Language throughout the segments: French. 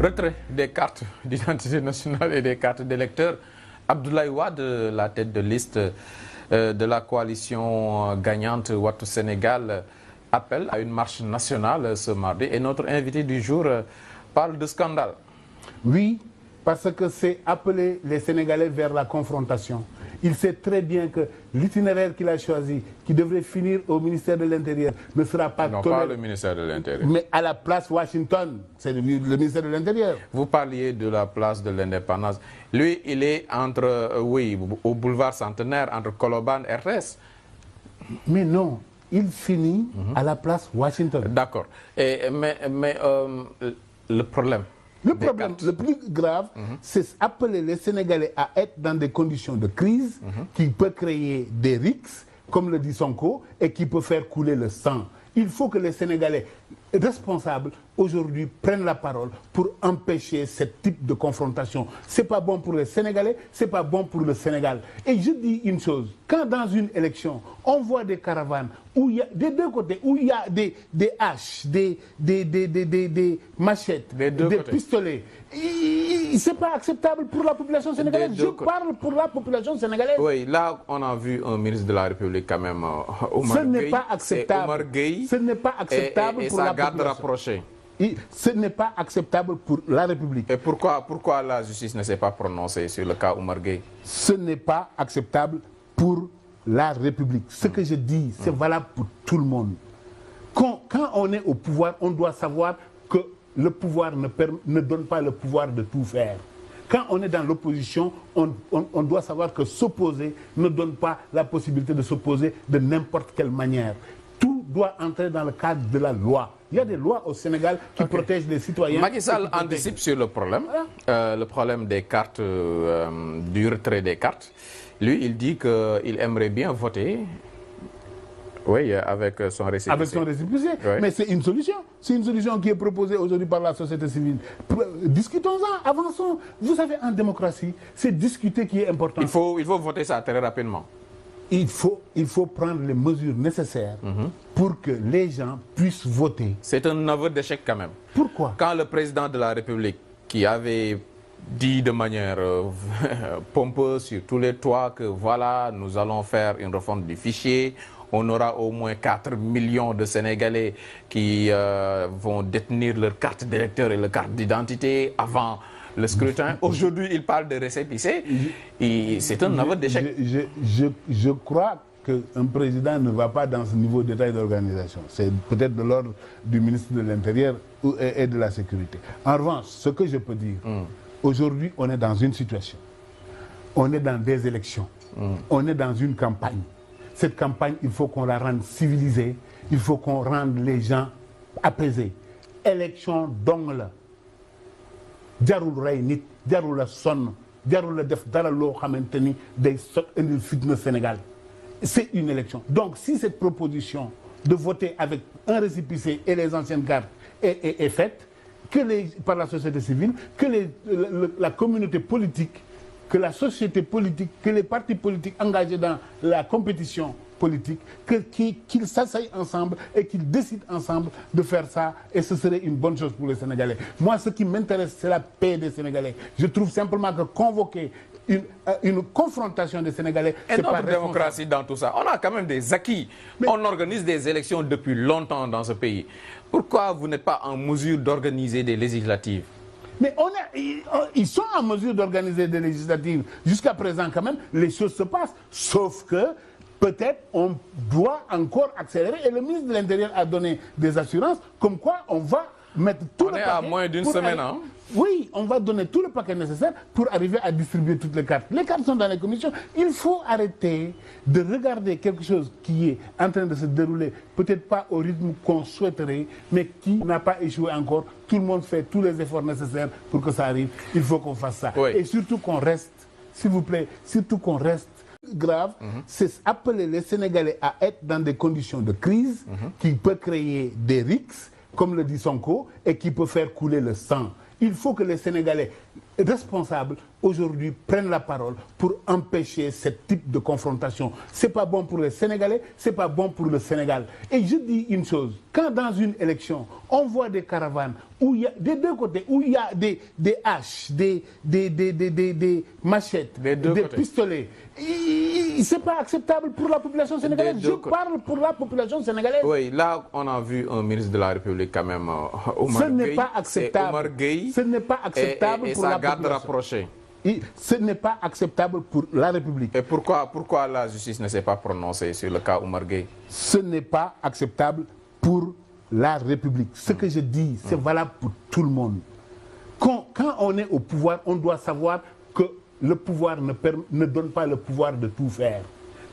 Retrait des cartes d'identité nationale et des cartes d'électeurs. Abdoulaye Wade, la tête de liste de la coalition gagnante Wattu Sénégal, appelle à une marche nationale ce mardi. Et notre invité du jour parle de scandale. Oui, parce que c'est appeler les Sénégalais vers la confrontation. Il sait très bien que l'itinéraire qu'il a choisi, qui devrait finir au ministère de l'Intérieur, ne sera pas Non, pas le ministère de l'Intérieur. Mais à la place Washington, c'est le ministère de l'Intérieur. Vous parliez de la place de l'indépendance. Lui, il est entre, oui, au boulevard Centenaire, entre Colobane et RTS. Mais non, il finit à la place Washington. D'accord. Mais le problème... Le problème le plus grave, c'est appeler les Sénégalais à être dans des conditions de crise qui peut créer des rixes, comme le dit Sonko, et qui peut faire couler le sang. Il faut que les Sénégalais responsables aujourd'hui prennent la parole pour empêcher ce type de confrontation. C'est pas bon pour les Sénégalais, c'est pas bon pour le Sénégal. Et je dis une chose, quand dans une élection, on voit des caravanes où il y a des deux côtés, où il y a des haches, des machettes, des pistolets, c'est pas acceptable pour la population sénégalaise. Je parle pour la population sénégalaise. Oui, là, on a vu un ministre de la République quand même, Oumar Gueye. Ce n'est pas acceptable. Ce n'est pas acceptable et pour la population. Garde rapprochée. Ce n'est pas acceptable pour la République. Et pourquoi la justice ne s'est pas prononcée sur le cas Oumar Gueye? Ce n'est pas acceptable pour la République. Ce que je dis, c'est valable pour tout le monde. Quand on est au pouvoir, on doit savoir que le pouvoir ne donne pas le pouvoir de tout faire. Quand on est dans l'opposition, on doit savoir que s'opposer ne donne pas la possibilité de s'opposer de n'importe quelle manière. Tout doit entrer dans le cadre de la loi. Il y a des lois au Sénégal qui protègent les citoyens. Macky Sall anticipe sur le problème, le problème des cartes, du retrait des cartes. Lui, il dit qu'il aimerait bien voter, oui, avec son récépissé. Avec son récépissé. Oui. Mais c'est une solution. C'est une solution qui est proposée aujourd'hui par la société civile. Discutons-en, avançons. Vous savez, en démocratie, c'est discuter qui est important. Il faut voter ça très rapidement. Il faut prendre les mesures nécessaires pour que les gens puissent voter. C'est un aveu d'échec quand même. Pourquoi? Quand le président de la République, qui avait dit de manière pompeuse sur tous les toits que voilà, nous allons faire une refonte du fichier, on aura au moins 4 millions de Sénégalais qui vont détenir leur carte d'électeur et leur carte d'identité avant le scrutin. Aujourd'hui, il parle de récépissé. C'est un aveu d'échec. Je crois qu'un président ne va pas dans ce niveau de détail d'organisation. C'est peut-être de l'ordre du ministre de l'Intérieur et de la Sécurité. En revanche, ce que je peux dire, aujourd'hui, on est dans une situation. On est dans des élections. On est dans une campagne. Cette campagne, il faut qu'on la rende civilisée. Il faut qu'on rende les gens apaisés. Élection dong la. jarul rey nit jarul la sonn jarul la def dara loo xamante ni day indil fitna Sénégal. C'est une élection. Donc si cette proposition de voter avec un récépissé et les anciennes cartes est faite, par la société civile, que la communauté politique, que la société politique, que les partis politiques engagés dans la compétition politique, qu'ils s'asseyent ensemble et qu'ils décident ensemble de faire ça, et ce serait une bonne chose pour les Sénégalais. Moi, ce qui m'intéresse, c'est la paix des Sénégalais. Je trouve simplement que convoquer une confrontation des Sénégalais... Et notre démocratie dans tout ça, on a quand même des acquis. Mais on organise des élections depuis longtemps dans ce pays. Pourquoi vous n'êtes pas en mesure d'organiser des législatives? Mais ils sont en mesure d'organiser des législatives. Jusqu'à présent, quand même, les choses se passent. Sauf que peut-être on doit encore accélérer. Et le ministre de l'Intérieur a donné des assurances comme quoi on va mettre tout le paquet. On est à moins d'une semaine, hein? Oui, on va donner tout le paquet nécessaire pour arriver à distribuer toutes les cartes. Les cartes sont dans les commissions. Il faut arrêter de regarder quelque chose qui est en train de se dérouler, peut-être pas au rythme qu'on souhaiterait, mais qui n'a pas échoué encore. Tout le monde fait tous les efforts nécessaires pour que ça arrive. Il faut qu'on fasse ça. Oui. Et surtout qu'on reste, s'il vous plaît, surtout qu'on reste grave, c'est appeler les Sénégalais à être dans des conditions de crise qui peut créer des rixes, comme le dit Sonko, et qui peut faire couler le sang. Il faut que les Sénégalais responsables aujourd'hui prennent la parole pour empêcher ce type de confrontation. C'est pas bon pour les Sénégalais, c'est pas bon pour le Sénégal. Et je dis une chose, quand dans une élection, on voit des caravanes où il y a des deux côtés, où il y a des haches, des machettes, des pistolets, c'est pas acceptable pour la population sénégalaise. Je parle pour la population sénégalaise. Oui, là, on a vu un ministre de la République quand même, Omar Gueye. Ce n'est pas acceptable. Ce n'est pas acceptable pour la garde population. rapprochée. Ce n'est pas acceptable pour la République. Et pourquoi la justice ne s'est pas prononcée sur le cas Omar Gueye? Ce n'est pas acceptable pour la République. Ce que je dis, c'est valable pour tout le monde. Quand on est au pouvoir, on doit savoir que le pouvoir ne donne pas le pouvoir de tout faire.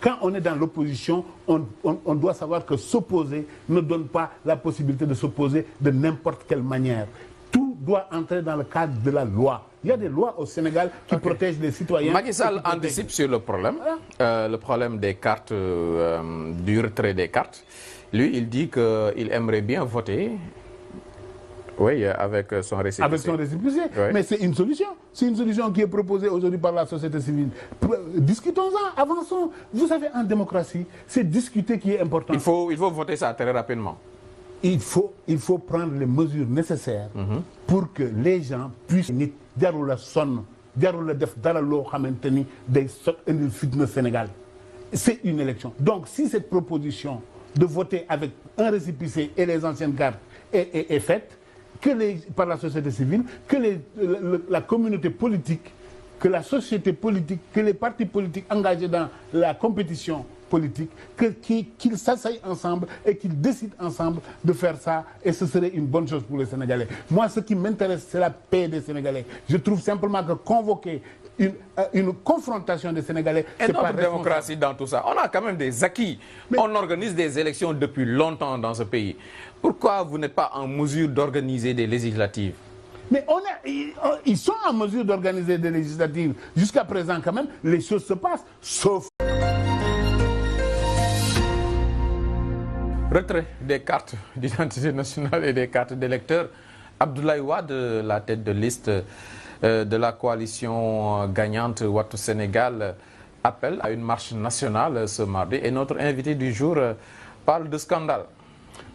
Quand on est dans l'opposition, on doit savoir que s'opposer ne donne pas la possibilité de s'opposer de n'importe quelle manière. Tout doit entrer dans le cadre de la loi. Il y a des lois au Sénégal qui protègent les citoyens. Macky Sall anticipe sur le problème des cartes, du retrait des cartes. Lui, il dit qu'il aimerait bien voter, oui, avec son récépissé. Avec son récépissé. Oui. Mais c'est une solution. C'est une solution qui est proposée aujourd'hui par la société civile. Discutons-en, avançons. Vous savez, en démocratie, c'est discuter qui est important. Il faut voter ça très rapidement. Il faut prendre les mesures nécessaires pour que les gens puissent jarul la sonn jarul la def dara loo xamante ni day indil fitna Sénégal. C'est une élection. Donc si cette proposition de voter avec un récépissé et les anciennes cartes est faite, par la société civile, que la communauté politique, que la société politique, que les partis politiques engagés dans la compétition politique, qu'ils s'asseyent ensemble et qu'ils décident ensemble de faire ça, et ce serait une bonne chose pour les Sénégalais. Moi, ce qui m'intéresse, c'est la paix des Sénégalais. Je trouve simplement que convoquer une confrontation des Sénégalais... Et notre démocratie dans tout ça, on a quand même des acquis. Mais on organise des élections depuis longtemps dans ce pays. Pourquoi vous n'êtes pas en mesure d'organiser des législatives? Mais ils sont en mesure d'organiser des législatives. Jusqu'à présent, quand même, les choses se passent, sauf... Retrait des cartes d'identité nationale et des cartes d'électeurs. Abdoulaye Wade, la tête de liste de la coalition gagnante Wattu Sénégal, appelle à une marche nationale ce mardi. Et notre invité du jour parle de scandale.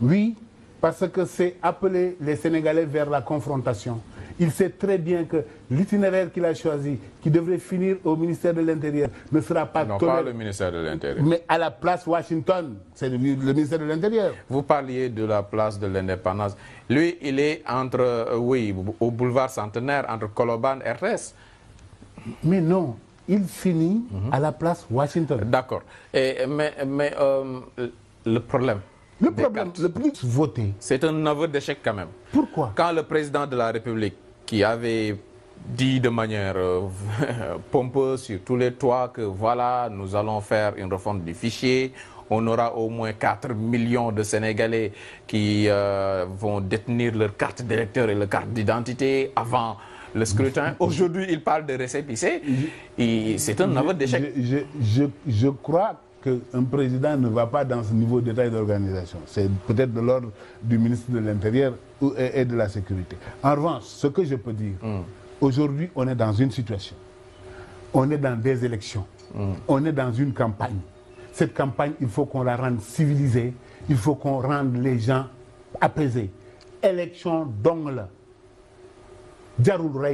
Oui, parce que c'est appeler les Sénégalais vers la confrontation. Il sait très bien que l'itinéraire qu'il a choisi, qui devrait finir au ministère de l'Intérieur, ne sera pas toléré. Non, pas le ministère de l'Intérieur. Mais à la place Washington, c'est le ministère de l'Intérieur. Vous parliez de la place de l'Indépendance. Lui, il est entre, oui, au boulevard Centenaire, entre Colobane et RTS. Mais non, il finit à la place Washington. D'accord. Mais le problème... Le problème, le plus voté... C'est un aveu d'échec quand même. Pourquoi? Quand le président de la République, qui avait dit de manière pompeuse sur tous les toits que voilà, nous allons faire une refonte du fichier, on aura au moins 4 millions de Sénégalais qui vont détenir leur carte d'électeur et leur carte d'identité avant le scrutin. Aujourd'hui, il parle de récépissé. C'est un aveu d'échec. Je crois qu'un président ne va pas dans ce niveau de détail d'organisation. C'est peut-être de l'ordre du ministre de l'Intérieur et de la Sécurité. En revanche, ce que je peux dire, aujourd'hui, on est dans une situation. On est dans des élections. On est dans une campagne. Cette campagne, il faut qu'on la rende civilisée. Il faut qu'on rende les gens apaisés. Élection dong la. Jarul Ray.